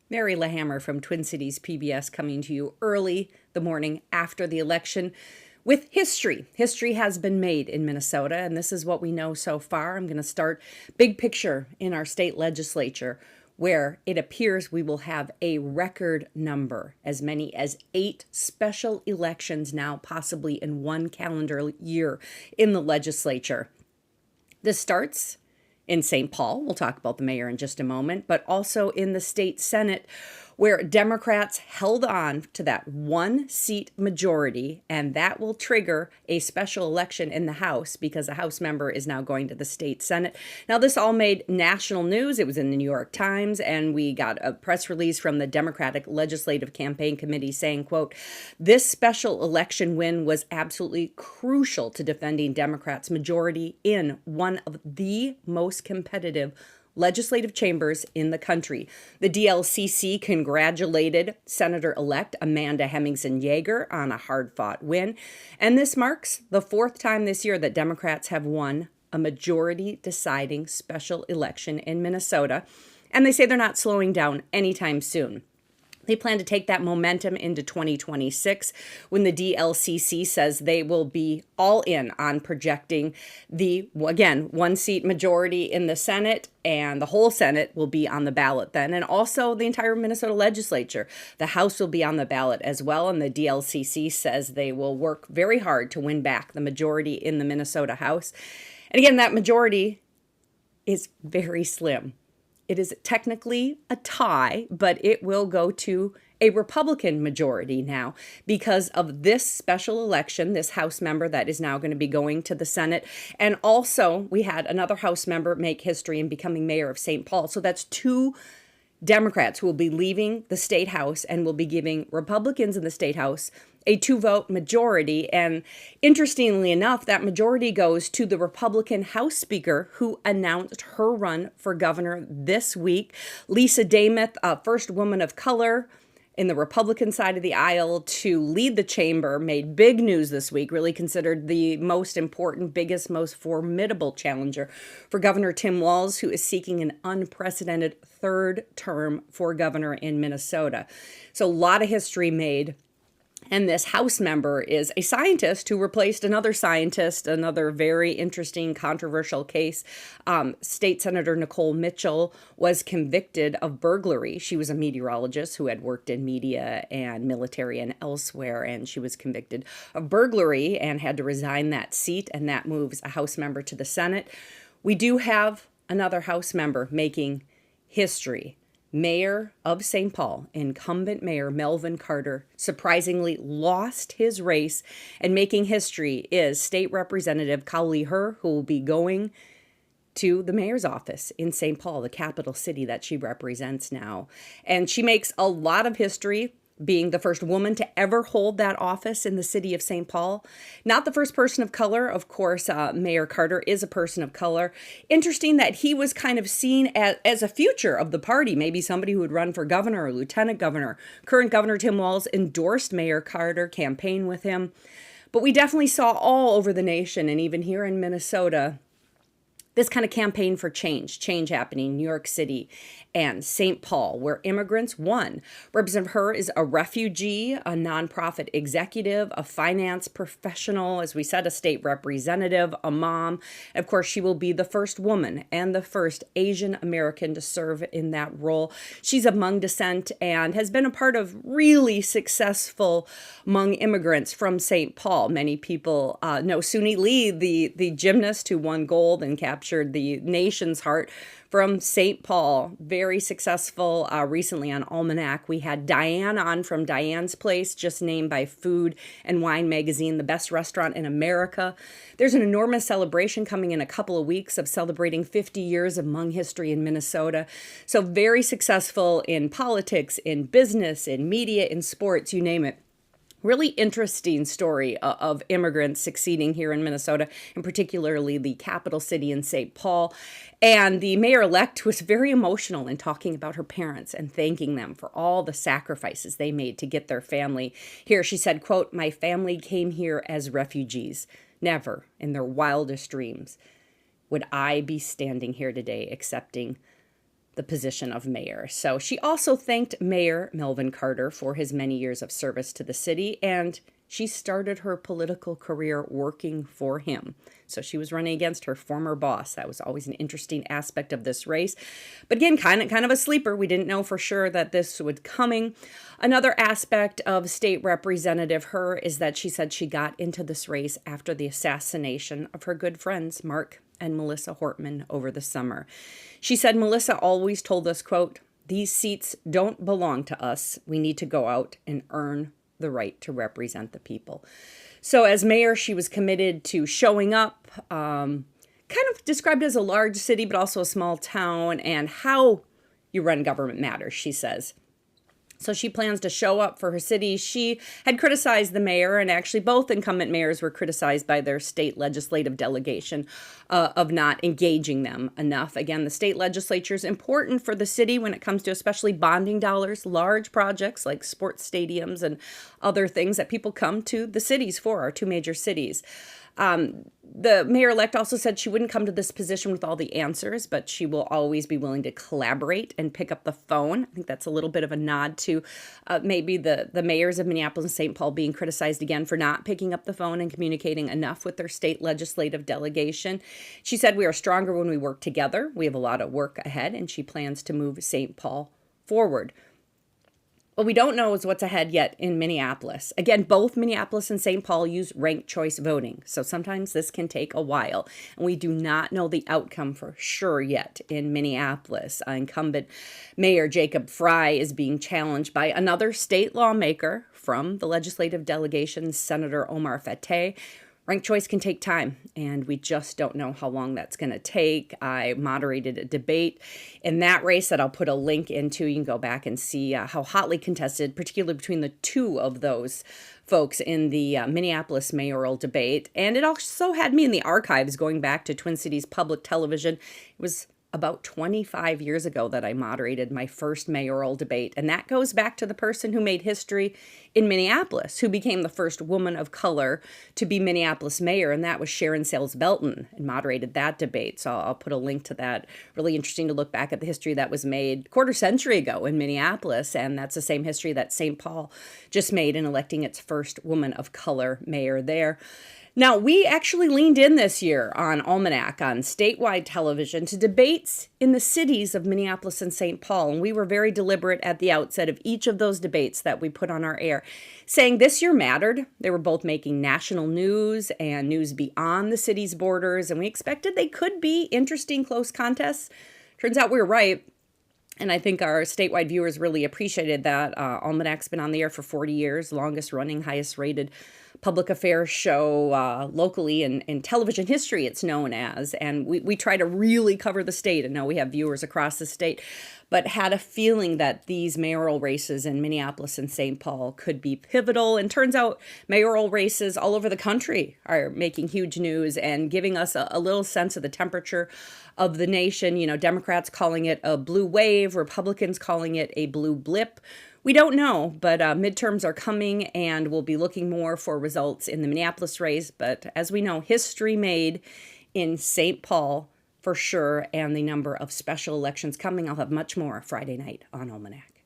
Mary LaHammer from Twin Cities PBS coming to you early the morning after the election with history. History has been made in Minnesota, and this is what we know so far. I'm going to start big picture in our state legislature, where it appears we will have a record number, as many as 8 special elections now, possibly in one calendar year in the legislature. This starts in St. Paul. We'll talk about the mayor in just a moment, but also in the state Senate, where Democrats held on to that 1-seat majority, and that will trigger a special election in the House because a House member is now going to the state Senate. Now, this all made national news. It was in the New York Times, and we got a press release from the Democratic Legislative Campaign Committee saying, quote, "This special election win was absolutely crucial to defending Democrats' majority in one of the most competitive legislative chambers in the country." The DLCC congratulated Senator-elect Amanda Hemmingson Yeager on a hard-fought win. And this marks the 4th time this year that Democrats have won a majority-deciding special election in Minnesota. And they say they're not slowing down anytime soon. They plan to take that momentum into 2026 when the DLCC says they will be all in on projecting the, again, 1-seat majority in the Senate, and the whole Senate will be on the ballot then, and also the entire Minnesota legislature. The House will be on the ballot as well, and the DLCC says they will work very hard to win back the majority in the Minnesota House. And again, that majority is very slim. It is technically a tie, but it will go to a Republican majority now because of this special election, this House member that is now going to be going to the Senate. And also, we had another House member make history in becoming mayor of St. Paul. So that's 2 Democrats who will be leaving the state House and will be giving Republicans in the state House a 2-vote majority. And interestingly enough, that majority goes to the Republican House Speaker who announced her run for governor this week. Lisa Dameth, first woman of color in the Republican side of the aisle to lead the chamber, made big news this week, really considered the most important, biggest, most formidable challenger for Governor Tim Walz, who is seeking an unprecedented 3rd term for governor in Minnesota. So a lot of history made. And this House member is a scientist who replaced another scientist, another very interesting, controversial case. State Senator Nicole Mitchell was convicted of burglary. She was a meteorologist who had worked in media and military and elsewhere, and she was convicted of burglary and had to resign that seat, and that moves a House member to the Senate. We do have another House member making history. Mayor of St. Paul, incumbent Mayor Melvin Carter, surprisingly lost his race, and making history is State Representative Kaohly Her, who will be going to the mayor's office in St. Paul, the capital city that she represents now. And she makes a lot of history, being the first woman to ever hold that office in the city of St. Paul. Not the first person of color. Of course, Mayor Carter is a person of color. Interesting that he was kind of seen as a future of the party, maybe somebody who would run for governor or lieutenant governor. Current Governor Tim Walz endorsed Mayor Carter, campaigned with him. But we definitely saw all over the nation, and even here in Minnesota, this kind of campaign for change happening in New York City and St. Paul, where immigrants won. Representative Her is a refugee, a nonprofit executive, a finance professional, as we said, a state representative, a mom. Of course, she will be the first woman and the first Asian American to serve in that role. She's of Hmong descent and has been a part of really successful Hmong immigrants from St. Paul. Many people know Suni Lee, the gymnast who won gold and captured the nation's heart from St. Paul. Very successful recently on Almanac. We had Diane on from Diane's Place, just named by Food and Wine magazine the best restaurant in America. There's an enormous celebration coming in a couple of weeks of celebrating 50 years of Hmong history in Minnesota. So very successful in politics, in business, in media, in sports, you name it. Really interesting story of immigrants succeeding here in Minnesota, and particularly the capital city in St. Paul. And the mayor-elect was very emotional in talking about her parents and thanking them for all the sacrifices they made to get their family here. She said, quote, "My family came here as refugees. Never in their wildest dreams would I be standing here today accepting the position of mayor. So she also thanked Mayor Melvin Carter for his many years of service to the city, and she started her political career working for him. So she was running against her former boss. That was always an interesting aspect of this race. But again, kind of a sleeper. We didn't know for sure that this would coming. Another aspect of State Representative Herr is that she said she got into this race after the assassination of her good friends, Mark and Melissa Hortman, over the summer. She said Melissa always told us, quote, "These seats don't belong to us. We need to go out and earn the right to represent the people." So as mayor, she was committed to showing up, kind of described as a large city, but also a small town, and how you run government matters, she says. So she plans to show up for her city. She had criticized the mayor, and actually both incumbent mayors were criticized by their state legislative delegation of not engaging them enough. Again, the state legislature is important for the city when it comes to especially bonding dollars, large projects like sports stadiums and other things that people come to the cities for, our two major cities. The mayor-elect also said she wouldn't come to this position with all the answers, but she will always be willing to collaborate and pick up the phone. I think that's a little bit of a nod to maybe the mayors of Minneapolis and St. Paul being criticized again for not picking up the phone and communicating enough with their state legislative delegation. She said, "We are stronger when we work together. We have a lot of work ahead," and she plans to move St. Paul forward. What we don't know is what's ahead yet in Minneapolis. Again, both Minneapolis and St. Paul use ranked choice voting, so sometimes this can take a while. And we do not know the outcome for sure yet in Minneapolis. Incumbent Mayor Jacob Frey is being challenged by another state lawmaker from the legislative delegation, Senator Omar Fateh. Ranked choice can take time, and we just don't know how long that's going to take. I moderated a debate in that race that I'll put a link into. You can go back and see how hotly contested, particularly between the two of those folks in the Minneapolis mayoral debate. And it also had me in the archives going back to Twin Cities Public Television. It was about 25 years ago that I moderated my first mayoral debate. And that goes back to the person who made history in Minneapolis, who became the first woman of color to be Minneapolis mayor. And that was Sharon Sales Belton, and moderated that debate. So I'll put a link to that. Really interesting to look back at the history that was made quarter century ago in Minneapolis. And that's the same history that St. Paul just made in electing its first woman of color mayor there. Now, we actually leaned in this year on Almanac, on statewide television, to debates in the cities of Minneapolis and St. Paul. And we were very deliberate at the outset of each of those debates that we put on our air, saying this year mattered. They were both making national news and news beyond the city's borders, and we expected they could be interesting, close contests. Turns out we were right. And I think our statewide viewers really appreciated that. Almanac's been on the air for 40 years, longest running, highest rated public affairs show locally in television history, it's known as. And we try to really cover the state. And now we have viewers across the state, but had a feeling that these mayoral races in Minneapolis and St. Paul could be pivotal. And turns out mayoral races all over the country are making huge news and giving us a little sense of the temperature of the nation. You know, Democrats calling it a blue wave, Republicans calling it a blue blip. We don't know, but midterms are coming, and we'll be looking more for results in the Minneapolis race. But as we know, history made in St. Paul for sure, and the number of special elections coming. I'll have much more Friday night on Almanac.